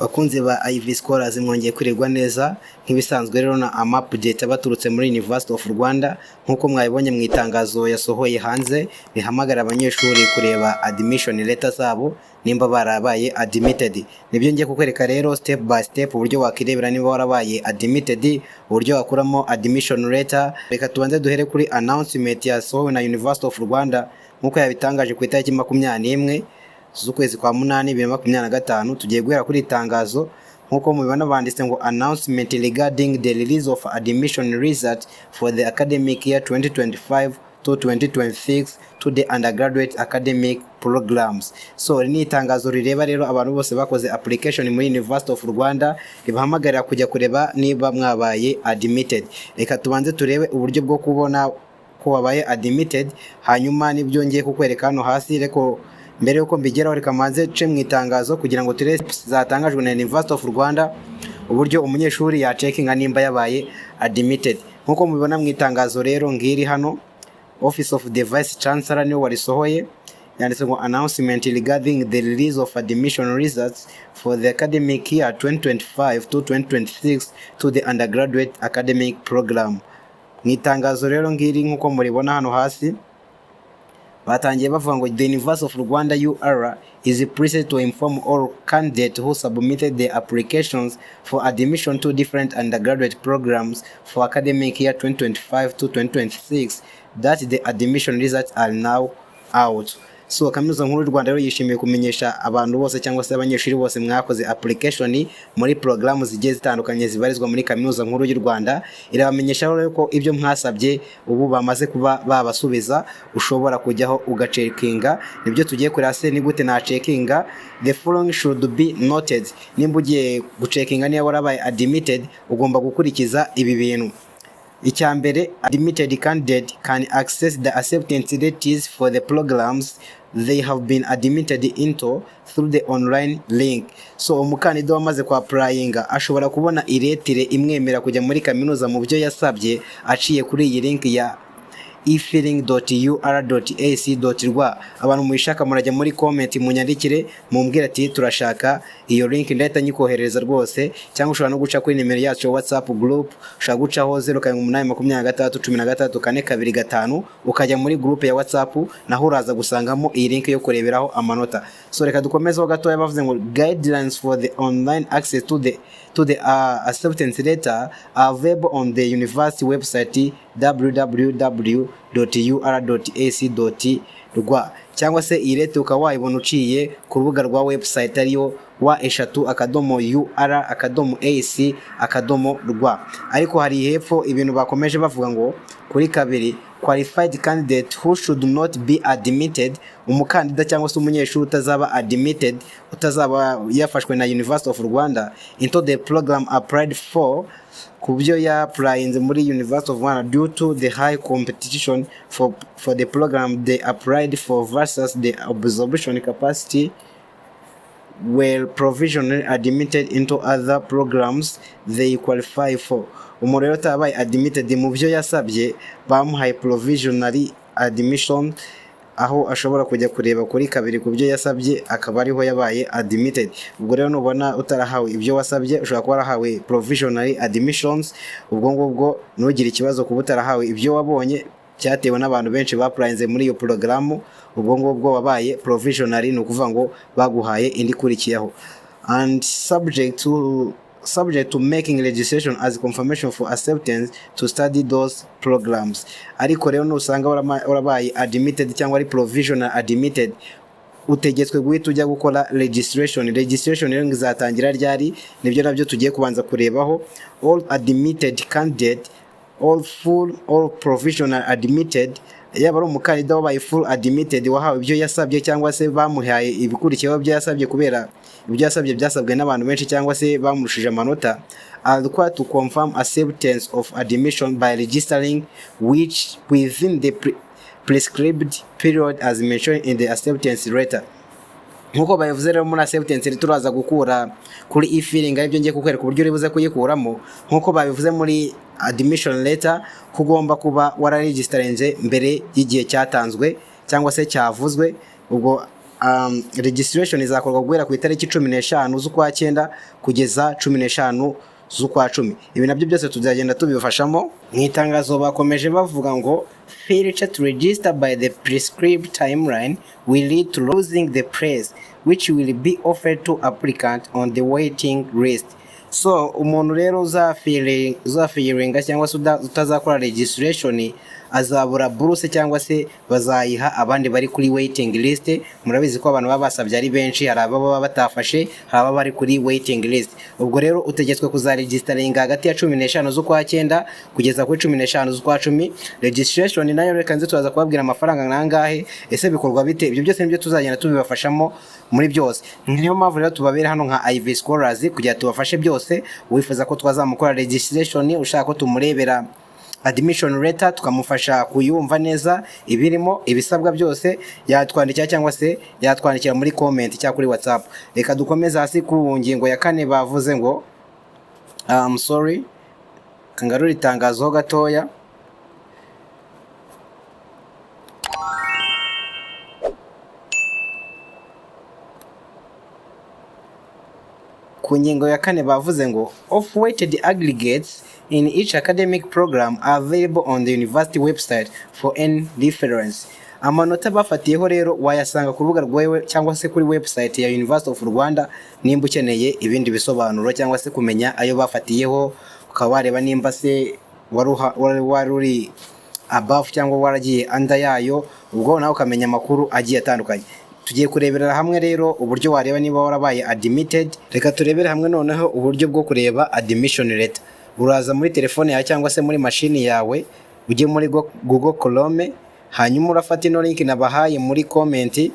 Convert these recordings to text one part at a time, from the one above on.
Bakunze ba IV Scholars mwongeye kurirwa neza nk'ibisanzwe rero na update abaturutse muri University of Rwanda nkuko mwabibonye mu itangazo yasohoye hanze rihamagara abanyeshuri kureba admission letter zabo nimba barabaye admitted. Nibyo ngiye kukwereka rero step by step uburyo wakirebera niba warabaye admitted, uburyo wakuramo admission letter. Reka tubanze duhere kuri announcement yasohowe na University of Rwanda nkuko yabitangaje ku itariki 21 z'ukwezi kwa 8/2025. Tugiye guhera kuri itangazo nkuko mubibona banditse ngo announcement regarding the release of admission result for the academic year 2025 to 2026 to the undergraduate academic programs. So ni itangazo rireba rero abantu bose bakoze application muri University of Rwanda, ribahamagarira kujya kureba niba mwabaye admitted. Reka tubanze turebe uburyo bwo kubona ko wabaye admitted, hanyuma nibyo ngiye kukwereka hano hasi. Reko mbere yuko mbigeraho reka manze ce mu itangazo kugira ngo turebe zatangajwe na University of Rwanda uburyo umunyeshuri ya checkinga nimba yabaye admitted. Nkuko mubibona mu itangazo rero ngiri hano, Office of the Vice Chancellor niwe warisohoye, yanditse ngo announcement regarding the release of admission results for the academic year 2025 to 2026 to the undergraduate academic program. Mu itangazo rero ngiri nkuko muribona hano hasi batangiye bavuga ngo the University of Rwanda UR is pleased to inform all candidates who submitted their applications for admission to different undergraduate programs for academic year 2025 to 2026 that the admission results are now out. So Kaminuza Nkuru y'u Rwanda rero yishimiye kumenyesha abantu bose cyangwa se abanyeshuri bose mwakoze application muri programu zigiye zitandukanye zibarizwa muri Kaminuza Nkuru y'u Rwanda, irabamenyesha rero ko ibyo mwasabye ubu bamaze kuba babasubiza, ushobora kujyaho ugacekinga. Nibyo tugiye kuri ase ni gute na checkinga. The following should be noted. Nimba ugiye gucekinga niba warabaye admitted ugomba gukurikiza ibi bintu. Icyambere, admitted candidate can access the acceptance letters for the programs they have been admitted into through the online link. So umukandida wamaze kwa applyinga ashobora kubona iretire imwemera kujya muri kaminuza mu byo yasabye aciye kuri iyi link ya e-feeling.ur.ac.rw. abantu muyishaka murajya muri comment munyandikire mumbwira ati turashaka iyo link ndahita nyikohereza rwose, cyangwa ushobora no guca kuri nimero yacu WhatsApp group, ushobora gucaho 0883234225 ukajya muri group ya WhatsApp, naho uraza gusangamo iyi link yo kureberaho amanota. So reka dukomezeho gatoya bavuze ngo guidelines for the online access to the acceptance letter are available on the university website www.ur.ac.rw, cyangwa se irete ukawayibona uciye ku rubuga rwa website ariyo wa@ur.ac.rw. ariko hari hepfo ibintu bakomeje bavuga ngo kuri kabiri, qualified candidate who should not be admitted, umukandida cyangwa se umunyeshuri utazaba admitted, utazaba yafashwe na University of Rwanda into the program applied for, kubyo ya applying muri University of Rwanda due to the high competition for the program they applied for versus the absorption capacity were provisionally admitted into other programs they qualify for. Umurero tabaye admitted mu byo yasabye bamuhaye provisionally admission, aho ashobora kujya kureba kuri kabiri ku byo yasabye akaba ariho yabaye admitted. Ubwo rero nubona utarahawe ibyo wasabye ushobora kuba warahawe provisionally admissions, ubwo ngubwo nugira ikibazo kuba utarahawe ibyo wabonye cyatewe n'abantu benshi baprayinze muri iyo programu, ubwo ngubwo wabaye provisionally, ni ukuvuga ngo baguhaye indi kurikiyeho. And subject to making registration as confirmation for acceptance to study those programs. Ariko rero nusanga warabaye admitted cyangwa ari provisional admitted, utegetswe guhita ujya gukora registration. Registration rero izatangira ryari, nibyo nabyo tugiye kubanza kurebaho. All admitted candidate, all full or provisional admitted, yaba ari umukandida wabaye full admitted wahawe ibyo yasabye cyangwa se bamuhaye ibikurikiyeho byo yasabye, kubera ibyo yasabye byasabwe n'abantu benshi cyangwa se bamurushije amanota, are required to confirm acceptance of admission by registering which within the prescribed period as mentioned in the acceptance letter. Nkuko bayivuze rero muri acceptance turaza gukura kuri e-feeling, aribyo ngiye kukwereka uburyo uribuze kuyikuramo. Nkuko babivuze muri admission letter kugomba kuba wararegisterenze mbere y'igihe cyatanzwe cyangwa se cyavuzwe. Ubwo registration izakorwa guhera ku itariki 15 z'ukwa 9 kugeza 15 z'ukwa 10. Ibi nabyo byose tuzagenda tubifashamo. Mu itangazo bakomeje bavuga ngo failure to register by the prescribed timeline will lead to losing the place which will be offered to applicant on the waiting list. So umuntu rero uzafiringa cyangwa se utazakora registration azabura buruse cyangwa se bazayiha abandi bari kuri waiting list. Murabizi ko abantu baba basabye ari benshi, hari ababa batafashe, hari ababa bari kuri waiting list. Ubwo rero utegetswe kuzaregisteringa hagati ya 15 z'ukwa 9 kugeza kuri 15 z'ukwa 10. Registration nayo reka nzi tuzaza kubabwira amafaranga nangahe, ese bikorwa bite. Ibyo byose nibyo tuzagenda tubibafashamo muri byose. Niyo mpamvu rero tubabera hano nka IV Scholars kugira tubafashe byose. Wifuza ko twazamukora registration, ushaka ko tumurebera admission letter tukamufasha kuyumva neza ibirimo ibisabwa byose, yatwandikira cyangwa se yatwandikira muri comment cyangwa kuri WhatsApp. Reka dukomeza hasi ku ngingo ya 4 bavuze ngo sorry kangarura itangazo gatoya. Ku ngingo ya 4 bavuze ngo off-weighted aggregates in each academic program are available on the university website for any reference. Amanota bafatiyeho rero wayasanga ku rubuga rwewe cyangwa se kuri website ya University of Rwanda nimba ukeneye ibindi bisobanuro cyangwa se kumenya ayo bafatiyeho, ukawareba nimba se waruri above cyangwa waragiye under yayo, ubwo nawe ukamenya makuru agiye atandukanye. Tugiye kurebera hamwe rero uburyo wareba niba warabaye admitted. Reka turebere hamwe noneho uburyo bwo kureba admission letter. Uraza muri telefone yawe cyangwa se muri mashini yawe, ujye muri Google Chrome, hanyuma urafata ino link nabahaye muri comment,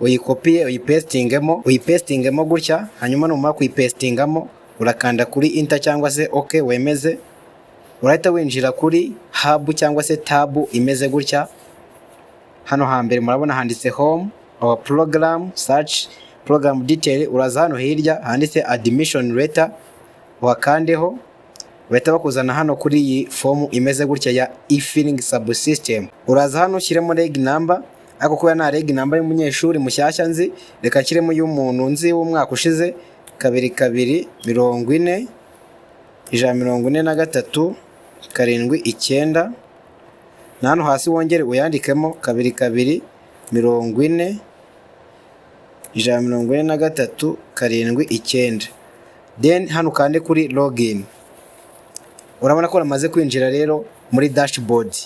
uyikopiye uyipestingemo gutya, hanyuma numara kuyipestingamo urakanda kuri enter cyangwa se okay wemeze. Urahita winjira kuri hub cyangwa se tab imeze gutya. Hano hambere murabona handitse home or program search program detail. Uraza hano hirya handitse admission letter, wakandeho bahita bakuzana hano kuri iyi form imeze gutya ya e-filling subsystem. Uraza hano ushyiremo reg number, ariko kuba na reg number y'umunyeshuri mushyashya nzi, reka nshyiremo y'umuntu nzi w'umwaka ushize 2240 143 79. Na hano hasi wongere uyandikemo 2240 143 79. Then hano kande kuri login. Urabona ko namaze kwinjira rero muri dashboard.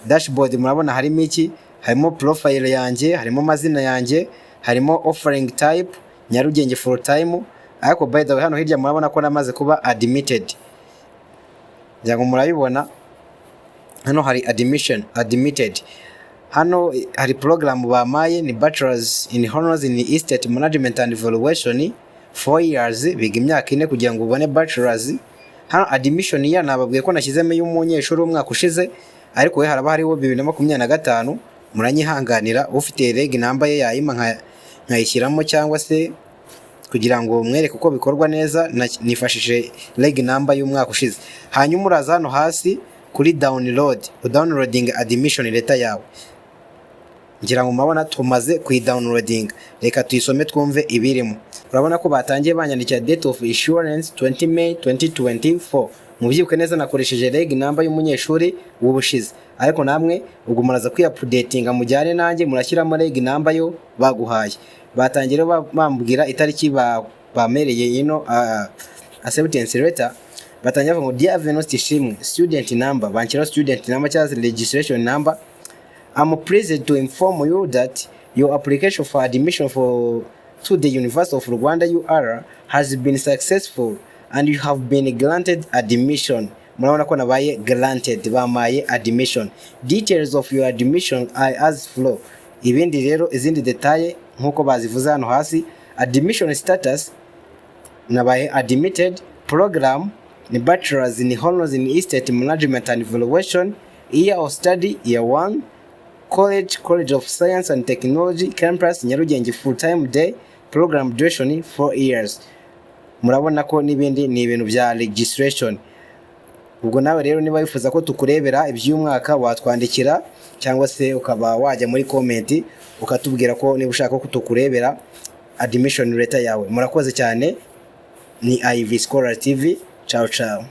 Dashboard murabona harimo iki? Harimo profile yanjye, harimo mazina yanjye, harimo offering type Nyarugenge full time. Ariko by the way hano hirya murabona ko namaze kuba admitted. Njango murabibona hano hari admitted. Hano hari program bamaye ni Bachelors in Honors in Estate Management and Evaluation 4 years, biga imyaka 4 kugira ngo ubone bachelors. Hano admission ya nababwiye ko nashyizemo y'umunyeshuri umwaka ushize, ariko we haraba hariho 2025. Muranyihanganira ufite reg number ye yayima nkayishyiramo cyangwa se kugira ngo mwereke uko bikorwa neza, nifashije reg number y'umwaka ushize. Hanyuma uraza hano hasi kuri downloading admission letter yawe. Ngira ngo mabona tumaze downloading. Reka tuyisome twumve ibirimo. Urabona ko batangiye banyandikira date of issuance 20 May 2024. Mubyibuke neza nakoresheje reg number y'umunyeshuri w'ubushize, ariko namwe ubwo muraza kwiupdatinga mujyane nanjye murashyiramo reg number yo baguhaye. Batangiye bambwira itariki bamereye ino acceptance letter. Batangiye bavuga ngo dear Venuste Ishimwe student number, banshyira student number cyangwa registration number. I'm pleased to inform you that your application for admission to the University of Rwanda UR has been successful and you have been granted admission. Murabona ko nabaye granted, bamaye admission. Details of your admission are as follow. Ibindi rero izindi detaye nkuko bazivuza hano hasi. Admission status nabaye admitted. Program ni Bachelors in Honors in Estate Management and Evaluation. Year of study year 1. College of Science and Technology campus Nyarugenge full time day. Program duration 4 years. Murabona ko nibindi ni ibintu bya registration. Ubwo nawe rero niba wifuza ko tukurebera iby'umwaka watwandikira cyangwa se ukaba wajya muri comment ukatubwira ko niba ushaka ko tukurebera admission letter yawe. Murakoze cyane, ni IV Scholar TV. Ciao ciao.